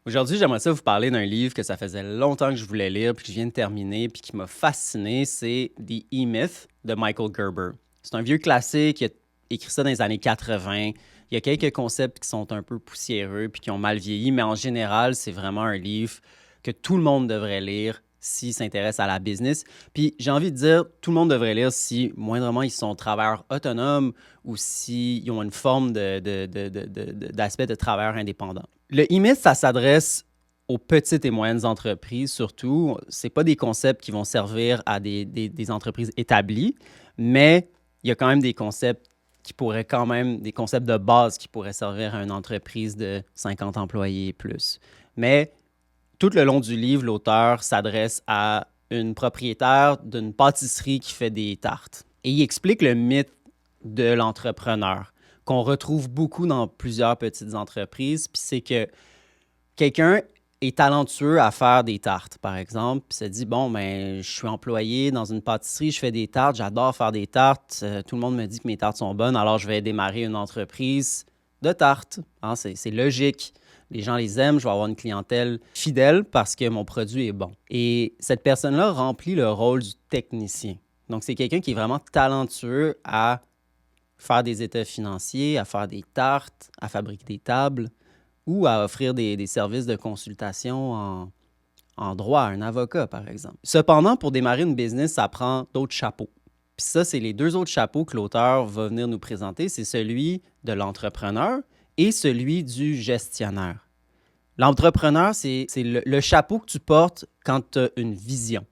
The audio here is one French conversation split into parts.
Aujourd'hui, j'aimerais ça vous parler d'un livre que ça faisait longtemps que je voulais lire, puis que je viens de terminer, puis qui m'a fasciné. C'est The E-Myth de Michael Gerber. C'est un vieux classique, il a écrit ça dans les années 80. Il y a quelques concepts qui sont un peu poussiéreux, puis qui ont mal vieilli, mais en général, c'est vraiment un livre que tout le monde devrait lire s'il s'intéresse à la business. Puis j'ai envie de dire, tout le monde devrait lire si, moindrement, ils sont travailleurs autonomes ou s'ils ont une forme d'aspect de travailleur indépendant. Le e-myth, ça s'adresse aux petites et moyennes entreprises surtout. Ce pas des concepts qui vont servir à des entreprises établies, mais il y a quand même des concepts des concepts de base qui pourraient servir à une entreprise de 50 employés et plus. Mais tout le long du livre, l'auteur s'adresse à une propriétaire d'une pâtisserie qui fait des tartes. Et il explique le mythe de l'entrepreneur qu'on retrouve beaucoup dans plusieurs petites entreprises. Puis c'est que quelqu'un est talentueux à faire des tartes, par exemple, puis se dit, bon, ben, je suis employé dans une pâtisserie, je fais des tartes, j'adore faire des tartes, tout le monde me dit que mes tartes sont bonnes, alors je vais démarrer une entreprise de tartes. Hein, c'est logique. Les gens les aiment, je vais avoir une clientèle fidèle parce que mon produit est bon. Et cette personne-là remplit le rôle du technicien. Donc, c'est quelqu'un qui est vraiment talentueux à faire des états financiers, à faire des tartes, à fabriquer des tables ou à offrir des services de consultation en droit à un avocat, par exemple. Cependant, pour démarrer une business, ça prend d'autres chapeaux. Puis ça, c'est les deux autres chapeaux que l'auteur va venir nous présenter. C'est celui de l'entrepreneur et celui du gestionnaire. L'entrepreneur, c'est le chapeau que tu portes quand tu as une vision.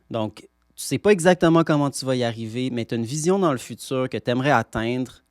Donc, tu ne sais pas exactement comment tu vas y arriver, mais tu as une vision dans le futur que tu aimerais atteindre,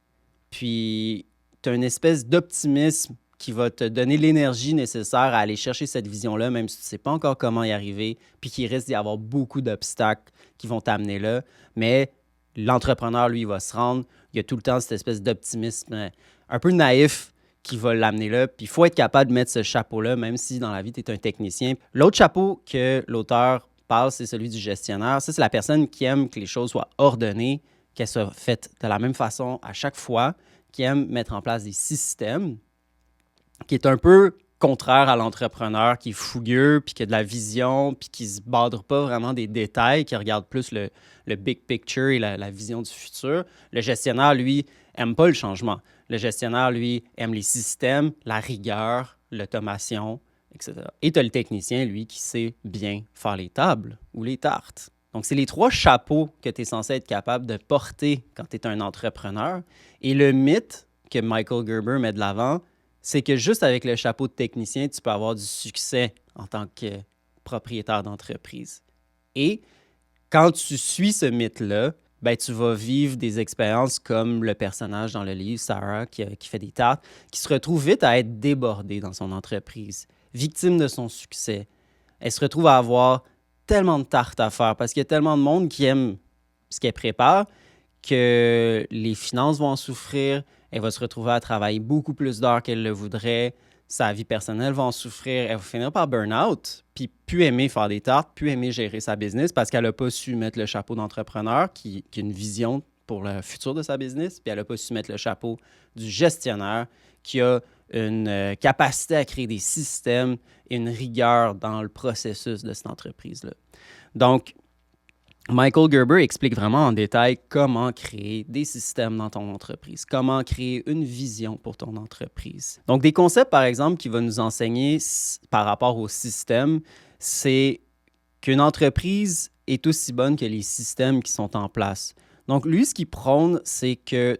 puis tu as une espèce d'optimisme qui va te donner l'énergie nécessaire à aller chercher cette vision-là, même si tu ne sais pas encore comment y arriver, puis qu'il risque d'y avoir beaucoup d'obstacles qui vont t'amener là. Mais l'entrepreneur, lui, va se rendre. Il y a tout le temps cette espèce d'optimisme un peu naïf qui va l'amener là. Puis il faut être capable de mettre ce chapeau-là, même si dans la vie, tu es un technicien. L'autre chapeau que l'auteur parle, c'est celui du gestionnaire. Ça, c'est la personne qui aime que les choses soient ordonnées, qu'elles soient faites de la même façon à chaque fois, qui aime mettre en place des systèmes, qui est un peu contraire à l'entrepreneur qui est fougueux, puis qui a de la vision, puis qui ne se badre pas vraiment des détails, qui regarde plus le big picture et la vision du futur. Le gestionnaire, lui, n'aime pas le changement. Le gestionnaire, lui, aime les systèmes, la rigueur, l'automation, etc. Et tu as le technicien, lui, qui sait bien faire les tables ou les tartes. Donc, c'est les trois chapeaux que tu es censé être capable de porter quand tu es un entrepreneur. Et le mythe que Michael Gerber met de l'avant, c'est que juste avec le chapeau de technicien, tu peux avoir du succès en tant que propriétaire d'entreprise. Et quand tu suis ce mythe-là, ben, tu vas vivre des expériences comme le personnage dans le livre, Sarah, qui fait des tartes, qui se retrouve vite à être débordée dans son entreprise, victime de son succès. Elle se retrouve à avoir tellement de tartes à faire parce qu'il y a tellement de monde qui aime ce qu'elle prépare que les finances vont en souffrir. Elle va se retrouver à travailler beaucoup plus d'heures qu'elle le voudrait. Sa vie personnelle va en souffrir. Elle va finir par burn-out, puis plus aimer faire des tartes, plus aimer gérer sa business parce qu'elle n'a pas su mettre le chapeau d'entrepreneur qui a une vision pour le futur de sa business, puis elle n'a pas su mettre le chapeau du gestionnaire qui a une capacité à créer des systèmes et une rigueur dans le processus de cette entreprise-là. Donc, Michael Gerber explique vraiment en détail comment créer des systèmes dans ton entreprise, comment créer une vision pour ton entreprise. Donc, des concepts, par exemple, qu'il va nous enseigner par rapport au système, c'est qu'une entreprise est aussi bonne que les systèmes qui sont en place. Donc, lui, ce qu'il prône, c'est que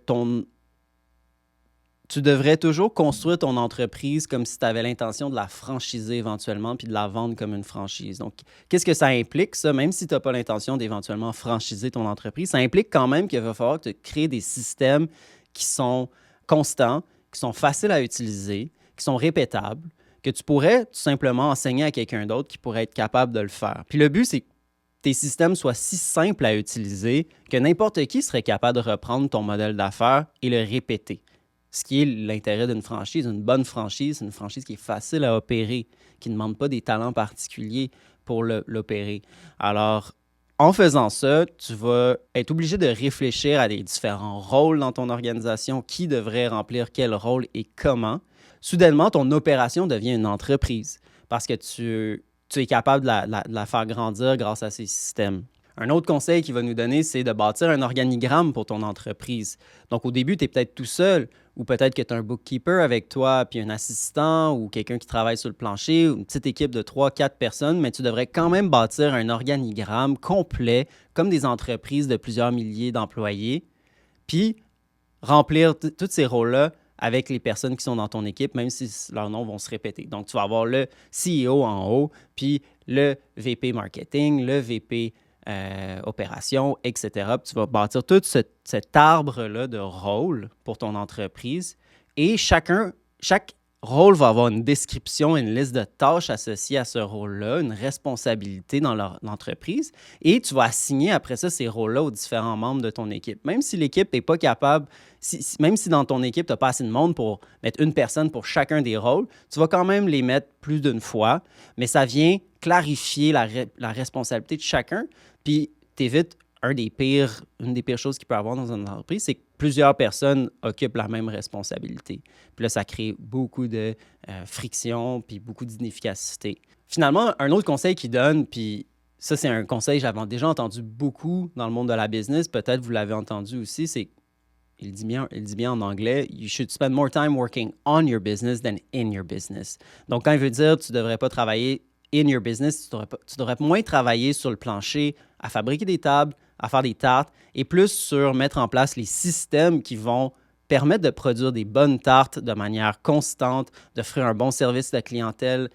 tu devrais toujours construire ton entreprise comme si tu avais l'intention de la franchiser éventuellement puis de la vendre comme une franchise. Donc, qu'est-ce que ça implique, ça? Même si tu n'as pas l'intention d'éventuellement franchiser ton entreprise, ça implique quand même qu'il va falloir que tu crées des systèmes qui sont constants, qui sont faciles à utiliser, qui sont répétables, que tu pourrais tout simplement enseigner à quelqu'un d'autre qui pourrait être capable de le faire. Puis le but, c'est que tes systèmes soient si simples à utiliser que n'importe qui serait capable de reprendre ton modèle d'affaires et le répéter. Ce qui est l'intérêt d'une franchise. Une bonne franchise, c'est une franchise qui est facile à opérer, qui ne demande pas des talents particuliers pour l'opérer. Alors, en faisant ça, tu vas être obligé de réfléchir à des différents rôles dans ton organisation, qui devrait remplir quel rôle et comment. soudainement, ton opération devient une entreprise parce que tu es capable de la faire grandir grâce à ces systèmes. Un autre conseil qu'il va nous donner, c'est de bâtir un organigramme pour ton entreprise. Donc, au début, tu es peut-être tout seul ou peut-être que tu as un bookkeeper avec toi, puis un assistant ou quelqu'un qui travaille sur le plancher ou une petite équipe de 3-4 personnes, mais tu devrais quand même bâtir un organigramme complet, comme des entreprises de plusieurs milliers d'employés, puis remplir tous ces rôles-là avec les personnes qui sont dans ton équipe, même si leurs noms vont se répéter. Donc, tu vas avoir le CEO en haut, puis le VP marketing, le VP opération, etc. Puis tu vas bâtir tout cet arbre-là de rôles pour ton entreprise et chaque rôle va avoir une description, une liste de tâches associées à ce rôle-là, une responsabilité dans l'entreprise et tu vas assigner après ça ces rôles-là aux différents membres de ton équipe. Même si l'équipe n'est pas capable, même si dans ton équipe, tu n'as pas assez de monde pour mettre une personne pour chacun des rôles, tu vas quand même les mettre plus d'une fois, mais ça vient clarifier la responsabilité de chacun, puis t'évites une des pires choses qu'il peut y avoir dans une entreprise, c'est que plusieurs personnes occupent la même responsabilité. Puis là, ça crée beaucoup de friction puis beaucoup d'inefficacité. Finalement, un autre conseil qu'il donne, puis ça, c'est un conseil que j'avais déjà entendu beaucoup dans le monde de la business, peut-être vous l'avez entendu aussi, c'est, il dit bien en anglais, « You should spend more time working on your business than in your business ». Donc, quand il veut dire tu ne devrais pas travailler in your business, tu devrais moins travailler sur le plancher à fabriquer des tables, à faire des tartes et plus sur mettre en place les systèmes qui vont permettre de produire des bonnes tartes de manière constante, d'offrir un bon service à la clientèle,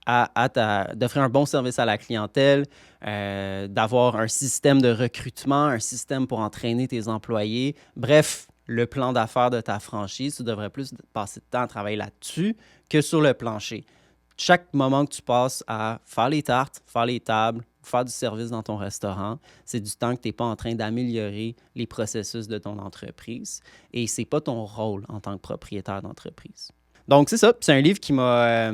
d'offrir un bon service à la clientèle, d'avoir un système de recrutement, un système pour entraîner tes employés. Bref, le plan d'affaires de ta franchise, tu devrais plus passer de temps à travailler là-dessus que sur le plancher. Chaque moment que tu passes à faire les tartes, faire les tables, faire du service dans ton restaurant, c'est du temps que tu n'es pas en train d'améliorer les processus de ton entreprise et ce n'est pas ton rôle en tant que propriétaire d'entreprise. Donc, c'est ça. C'est un livre qui m'a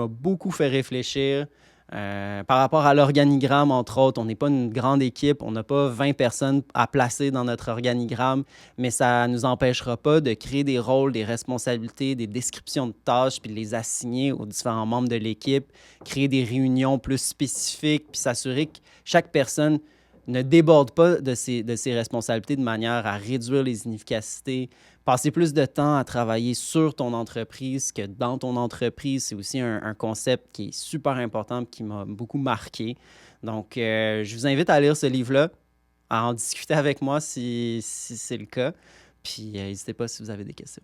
beaucoup fait réfléchir. Par rapport à l'organigramme, entre autres, on n'est pas une grande équipe, on n'a pas 20 personnes à placer dans notre organigramme, mais ça ne nous empêchera pas de créer des rôles, des responsabilités, des descriptions de tâches, puis de les assigner aux différents membres de l'équipe, créer des réunions plus spécifiques, puis s'assurer que chaque personne ne déborde pas de ses responsabilités de manière à réduire les inefficacités. Passer plus de temps à travailler sur ton entreprise que dans ton entreprise, c'est aussi un concept qui est super important et qui m'a beaucoup marqué. Donc, je vous invite à lire ce livre-là, à en discuter avec moi si c'est le cas. Puis, n'hésitez pas si vous avez des questions.